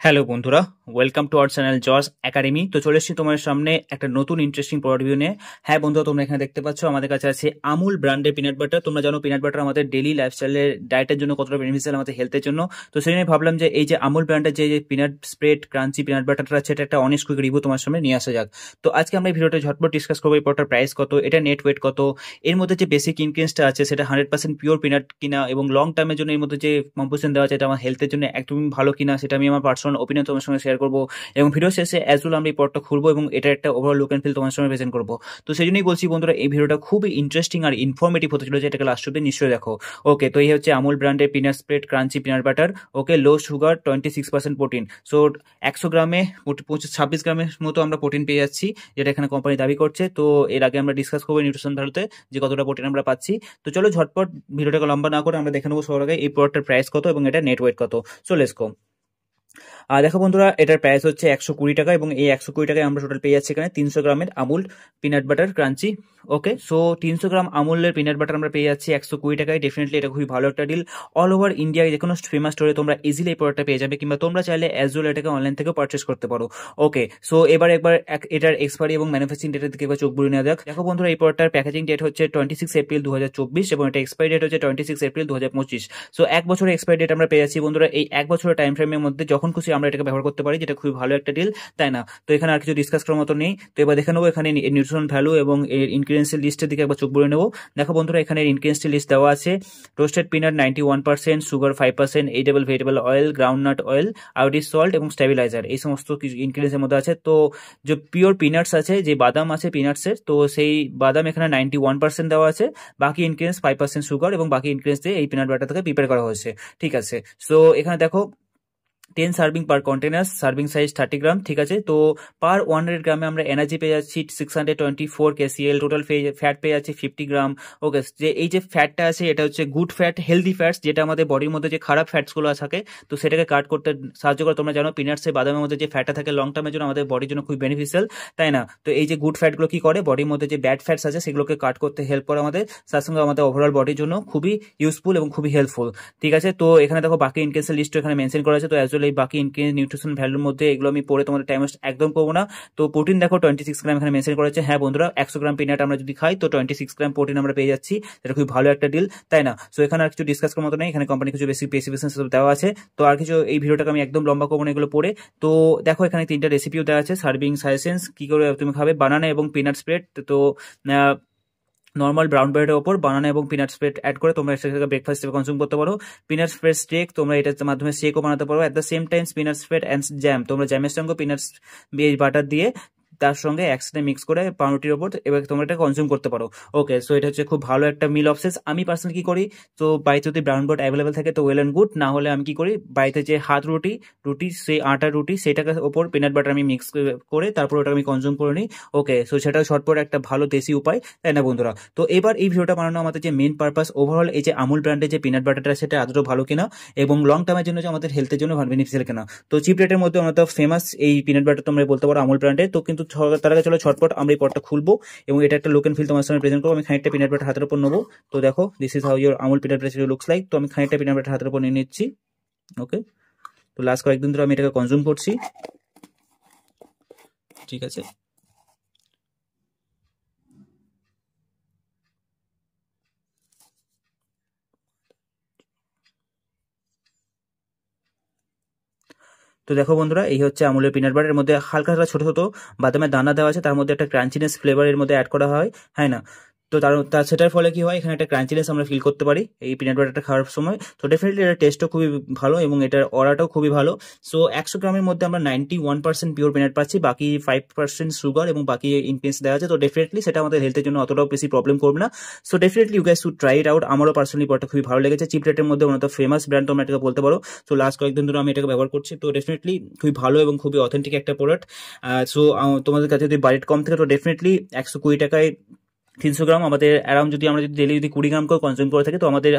Hello বন্ধুরা, welcome to our channel জস academy. তো চলে এসেছি তোমার সামনে একটা নতুন ইন্টারেস্টিং প্রোডাক্ট রিভিউ নিয়ে। হ্যাঁ বন্ধুরা, তোমরা এখানে দেখতে পাচ্ছ আমাদের কাছে আছে আমুল ব্র্যান্ডের পিনাট বাটার। তোমরা জানো পিনাট বাটার আমাদের ডেলি লাইফস্টাইলের ডায়েটের জন্য কতটা বেনিফিশিয়াল আমাদের হেলথের জন্য। তো সেই জন্য ভাবলাম যে এই যে আমুল ব্র্যান্ডের যে পিনাট স্প্রেড ক্রাঞ্চি পিনাট বাটারটা আছে, এটা একটা অনেস্ট কুইক রিভিউ তোমার সামনে নিয়ে আসা যাক। তো আজকে আমরা এই ভিডিওটা ঝটপট ডিসকাস করবো এই প্রোডাক্টের প্রাইস কত, এটা নেট ওয়েট কত, এর মধ্যে যে বেসিক ইনগ্রিডিয়েন্টসটা আছে সেটা 100% পিওর পিনাট কিনা, এবং লং টার্মের জন্য এর মধ্যে যে কম্পোজিশন দেওয়া আছে এটা আমার হেলথের জন্য একদমই ভালো কিনা, সেটা আমি আমার পার্সোনাল ওপিনিয়ন তোমার সঙ্গে শেয়ার করবো। এবং ভিডিও শেষে অ্যাজ ওয়েল আমরা এই পডটা খুলবো এবং এটা একটা ওভারঅল লুক অ্যান্ড ফিল তোমার সামনে প্রেজেন্ট করবো। তো সেই জন্যই বলছি বন্ধুরা, এই ভিডিওটা খুবই ইন্টারেস্টিং আর ইনফরমেটিভ হতে চলেছে, এটাকে লাস্ট অব্দি নিশ্চয়ই দেখো। ওকে, তো এই হচ্ছে আমুল ব্র্যান্ডের peanut spread crunchy peanut butter. Okay, low sugar, 26% protein. So 100 গ্রামে 26 গ্রামের মতো আমরা প্রোটিন পেয়ে যাচ্ছি, যেটা এখানে কোম্পানি দাবি করছে। তো এর আগে আমরা ডিসকাস করবো নিউট্রিশন ভ্যালুতে যে কতটা প্রোটিন আমরা পাচ্ছি। তো চলো ঝটপট ভিডিওটাকে লম্বা না করে আমরা দেখে নেবো সবার আগে এই প্রোডাক্টের প্রাইস কত এবং এটা নেট ওয়েট কত। So let's go. আর দেখো বন্ধুরা, এটার প্রাইস হচ্ছে 120 টাকা এবং এই 120 টাকায় আমরা টোটাল পেয়ে যাচ্ছি এখানে 300 গ্রামের আমুল পিনাট বাটার ক্রাঞ্চি। ওকে, সো 300 গ্রাম আমুলের পিনাট বাটার আমরা পেয়ে যাচ্ছি 120 টাকায়। ডেফিনেটলি এটা খুবই ভালো একটা ডিল। অল ওভার ইন্ডিয়ায় যে কোনো ফেমাস স্টোরে তোমরা ইজিলি এই প্রোডাক্টটা পেয়ে যাবে, কিংবা তোমরা চাইলে অ্যাজ ওয়েল এটাকে অনলাইন থেকেও পারচেস করতে পারো। ওকে, সো একবার এটার এক্সপায়ারি এবং ম্যানুফ্যাকচারিং ডেটের দিকে একবার চোখ বুলিয়ে নেওয়া যাক। দেখো বন্ধুরা, এই প্রোডাক্টের প্যাকেজিং ডেট হচ্ছে 26 এপ্রিল 2024 এবং এটা এক্সপায়ারি ডেট হচ্ছে 26 এপ্রিল 2025। সো 1 বছরের এক্সপায়ারি ডেট আমরা পেয়ে যাচ্ছি বন্ধুরা। এই 1 বছরের টাইম ফ্রেমের মধ্যে যখন খুশি আমরা এটাকে ব্যবহার করতে পারি, যেটা খুবই ভালো একটা ডিল, তাই না? তো এখানে আর কিছু ডিসকাস করার মতো নেই। তো এবার দেখে নেবো এখানে নিউট্রিশন ভ্যালু এবং এর ইনগ্রিডিয়েন্টস লিস্টের দিকে একবার চোখ বুলিয়ে নেবো। দেখো বন্ধুরা, এখানে ইনগ্রিডিয়েন্টস লিস্ট দেওয়া আছে। Roasted peanut 91%, sugar 5%, edible vegetable oil, groundnut oil, iodine salt এবং স্টেবিলাইজার, এই সমস্ত কিছু ইনগ্রিডিয়েন্টসের মধ্যে আছে। তো যে পিওর পিনাটস আছে, যে বাদাম আছে পিনাটসের, তো সেই বাদাম এখানে 91% দেওয়া আছে। বাকি ইনগ্রিডিয়েন্টস 5% সুগার এবং বাকি ইনগ্রিডিয়েন্টস দিয়ে এই পিনাট বাটার থেকে প্রিপেয়ার করা হয়েছে। ঠিক আছে, সো এখানে দেখো 10 সার্ভিং পার কন্টেনার, সার্ভিং সাইজ 30 গ্রাম। ঠিক আছে, তো পার 100 গ্রামে আমরা এনার্জি পেয়ে যাচ্ছি 624 KCL, টোটাল ফ্যাট পেয়ে যাচ্ছি 50 গ্রাম। ওকে, যে এই যে ফ্যাটটা আছে এটা হচ্ছে গুড ফ্যাট, হেলদি ফ্যাটস, যেটা আমাদের বডির মধ্যে যে খারাপ ফ্যাটসগুলো থাকে তো সেটাকে কাট করতে সাহায্য করে। তোমরা জানো পিনাটসে বাদামের মধ্যে যে ফ্যাটটা থাকে লং টার্মের জন্য আমাদের বডির জন্য খুব বেনিফিশিয়াল, তাই না? তো এই যে গুড ফ্যাটগুলো কি করে, বডির মধ্যে যে ব্যাড ফ্যাটস আছে সেগুলোকে কাট করতে হেল্প করে আমাদের, তার সঙ্গে আমাদের ওভারঅল বডির জন্য খুবই ইউজফুল এবং খুবই হেল্পফুল। ঠিক আছে, তো এখানে দেখো বাকি ইনগ্রিডিয়েন্টস লিস্ট এখানে মেনশন করা আছে। তো অ্যাজ ওয়েল এই বাকি ইনগ্রিডিয়েন্টস নিউট্রিশন ভ্যালুর মধ্যে এগুলো আমি পরে তোমাদের টাইম ওয়েস্ট একদম করবো না। তো প্রোটিন দেখো 26 গ্রাম এখানে মেনশন করা আছে। হ্যাঁ বন্ধুরা, 100 গ্রাম পিনাট আমরা যদি খাই তো 26 গ্রাম প্রোটিন আমরা পেয়ে যাচ্ছি, এটা খুব ভালো একটা ডিল, তাই না? সো এখানে আর কিছু ডিসকাস করার মতো নেই, এখানে কোম্পানি কিছু বেসিক স্পেসিফিকেশন দেওয়া আছে। তো আর কিছু এই ভিডিওটাকে আমি একদম লম্বা করবো না এগুলো পড়ে। তো দেখো এখানে 3টা রেসিপিও দেওয়া আছে, সার্ভিং সাজেশনস কি করে তুমি খাবে, বানানা এবং পিনাট স্প্রেড। তো নর্মাল ব্রাউন ব্রেডের ওপর বানানা এবং পিনাট স্প্রেড অ্যাড করে তোমরা একসাথে ব্রেকফাস্ট হিসেবে কনজিউম করতে পারো। পিনাট স্প্রেড স্টেক তোমরা এটার মাধ্যমে শেকও বানাতে পারো। At the same time peanut spread and jam, তোমরা জ্যামের সঙ্গে পিনাট বাটার দিয়ে তার সঙ্গে একসাথে মিক্স করে পাউরুটির ওপর এবার তোমরা এটা কনজিউম করতে পারো। ওকে, সো এটা হচ্ছে খুব ভালো একটা মিল অপশন। আমি পার্সোনালি কি করি, তো বাড়িতে যদি ব্রাউন ব্রেড অ্যাভেলেবেল থাকে তো ওয়েল অ্যান্ড গুড, না হলে আমি কি করি, বাড়িতে যে হাত রুটি সেই আটার রুটি সেটাকে ওপর পিনাট বাটার আমি মিক্স করে তারপর ওটা আমি কনজিউম করে নিই। ওকে, সো সেটাও শর্টপট একটা ভালো দেশি উপায়, তাই না বন্ধুরা? তো এবার এই ভিডিওটা বানানো আমাদের যে মেন পারপাস, ওভারঅল এই যে আমুল ব্র্যান্ডের যে পিনাট বাটারটা সেটা আদৌ ভালো কিনা এবং লং টার্মের জন্য যে আমাদের হেলথের জন্য বেনিফিশিয়াল কিনা। তো চিপ রেটের মধ্যে আমরা তো ফেমাস এই পিনাট বাটার তোমরা বলতে পারো আমুল ব্র্যান্ডের। তো কিন্তু তার আগে চলো ঝটপট আমরা এই পটটা খুলবো এবং এটা একটা লুক এন্ড ফিল তোমার সামনে প্রেজেন্ট করবো। আমি খানিকটা পিনাট বাটার হাতের উপর নেবো। তো দেখো this is how your Amul peanut butter looks like. তো আমি খানিকটা পিনাট বাটার হাতের উপর নিয়ে নিচ্ছি। ওকে, তো লাস্ট কয়েকদিন ধরে আমি এটাকে কনজিউম করছি। ঠিক আছে, তো দেখো বন্ধুরা, এই হচ্ছে আমুলের পিনাট বাটার। এর মধ্যে হালকা হালকা ছোট ছোট বাদামের দানা দেওয়া আছে, তার মধ্যে একটা ক্রাঞ্চিনেস ফ্লেভার এর মধ্যে অ্যাড করা হয়, হ্যাঁ না? তো তার সেটার ফলে কি হয়, এখানে একটা ক্রাঞ্চিনেস আমরা ফিল করতে পারি এই পিনাট বাটারটা খাওয়ার সময়। তো ডেফিনেটলি এটার টেস্টও খুবই ভালো এবং এটার অরাটাও খুবই ভালো। সো 100 গ্রামের মধ্যে আমরা 91% পিওর পিনাট পাচ্ছি, বাকি 5% সুগার এবং বাকি ইনগ্রিডিয়েন্টস দেওয়া আছে। তো ডেফিনেটলি সেটা আমাদের হেলথের জন্য অতটাও বেশি প্রবলেম করবে না। So definitely you guys should try it out. আমারও পার্সোনালি প্রোডাক্টটা খুবই ভালো লেগেছে। চিপ রেটের মধ্যে one of the famous brand তোমরা এটাকে বলতে পারো। তো লাস্ট কয়েকদিন ধরে আমি এটাকে ব্যবহার করছি, তো ডেফিনেটলি খুবই ভালো এবং খুবই অথেন্টিক একটা প্রোডাক্ট। সো তোমাদের কাছে যদি বাজেট কম থাকে তো ডেফিনেটলি 120 টাকায় 300 গ্রাম আমাদের অ্যারাউন্ড, যদি আমরা ডেলি 20 গ্রাম করে কনজিউম করে থাকি, তো আমাদের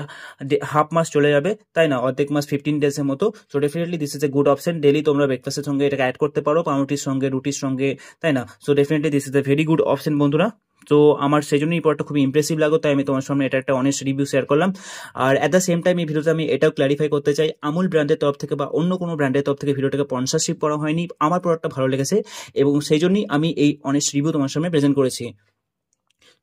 হাফ মাস চলে যাবে, তাই না, অর্ধেক মাস 15 ডেজের মতো। So definitely this is a good option. Daily তোমরা ব্রেকফাস্টের সঙ্গে এটাকে অ্যাড করতে পারো, পাউরুটির সঙ্গে, রুটির সঙ্গে, তাই না। So definitely this is a very good option বন্ধুরা। তো আমার সেই জন্যই এই প্রোডাক্টটা খুবই ইমপ্রেসিভ লাগলো, তাই আমি তোমার সামনে এটা একটা অনেস্ট রিভিউ শেয়ার করলাম। আর অ্যাট দ্য সেম টাইম এই ভিডিওতে আমি এটাও ক্ল্যারিফাই করতে চাই, আমুল ব্র্যান্ডের তরফ থেকে বা অন্য কোনো ব্র্যান্ডের তরফ থেকে ভিডিওটাকে স্পন্সরশিপ করা হয়নি। আমার প্রোডাক্টটা ভালো লেগেছে এবং সেই জন্যই আমি এই অনেস্ট রিভিউ তোমার সামনে প্রেজেন্ট করেছি।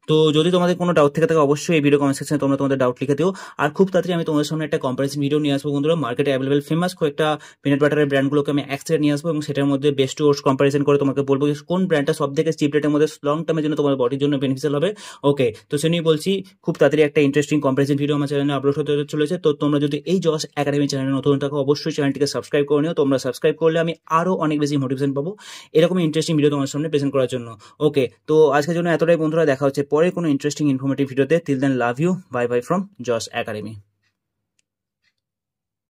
তো যদি তোমাদের কোনো ডাউট থেকে থাকে অবশ্যই এই ভিডিও কমেন্ট সেকশনে তোমরা তোমাদের ডাউট লিখে দিও। আর খুব তাড়াতাড়ি আমি তোমাদের সামনে একটা কম্পারিজন ভিডিও নিয়ে আসবো বন্ধুরা। মার্কেটে অ্যাভেলেবল ফেমাস কয়েকটা পিনাট বাটারের ব্র্যান্ডগুলোকে আমি একসাথে নিয়ে আসবো এবং সেটার মধ্যে বেস্ট টু ওয়ার্স্ট কম্পারিজন করে তোমাকে বলবো যে কোন ব্র্যান্ডটা সব থেকে চিপ রেটের মধ্যে লং টার্মের জন্য তোমার বডির জন্য বেনিফিশিয়াল হবে। ওকে, তো সে নিয়ে বলছি খুব তাড়াতাড়ি একটা ইন্টারেস্টিং কম্পারিজন ভিডিও আমার চ্যানেলে আপলোড হতে চলেছে। তো তোমরা যদি এই জস একাডেমি চ্যানেলে নতুন থাকো অবশ্যই চ্যানেলটিকে সাবস্ক্রাইব করে নিও। তোমরা সাবস্ক্রাইব করলে আমি আরও অনেক বেশি মোটিভেশন পাবো এরকম ইন্টারেস্টিং ভিডিও তোমার সামনে প্রেজেন্ট করার জন্য। ওকে, তো আজকের জন্য এতটাই বন্ধুরা, দেখা হচ্ছে পরে কোনো ইন্টারেস্টিং ইনফরমেটিভ ভিডিওতে। Till then love you, bye bye from জস একাডেমি।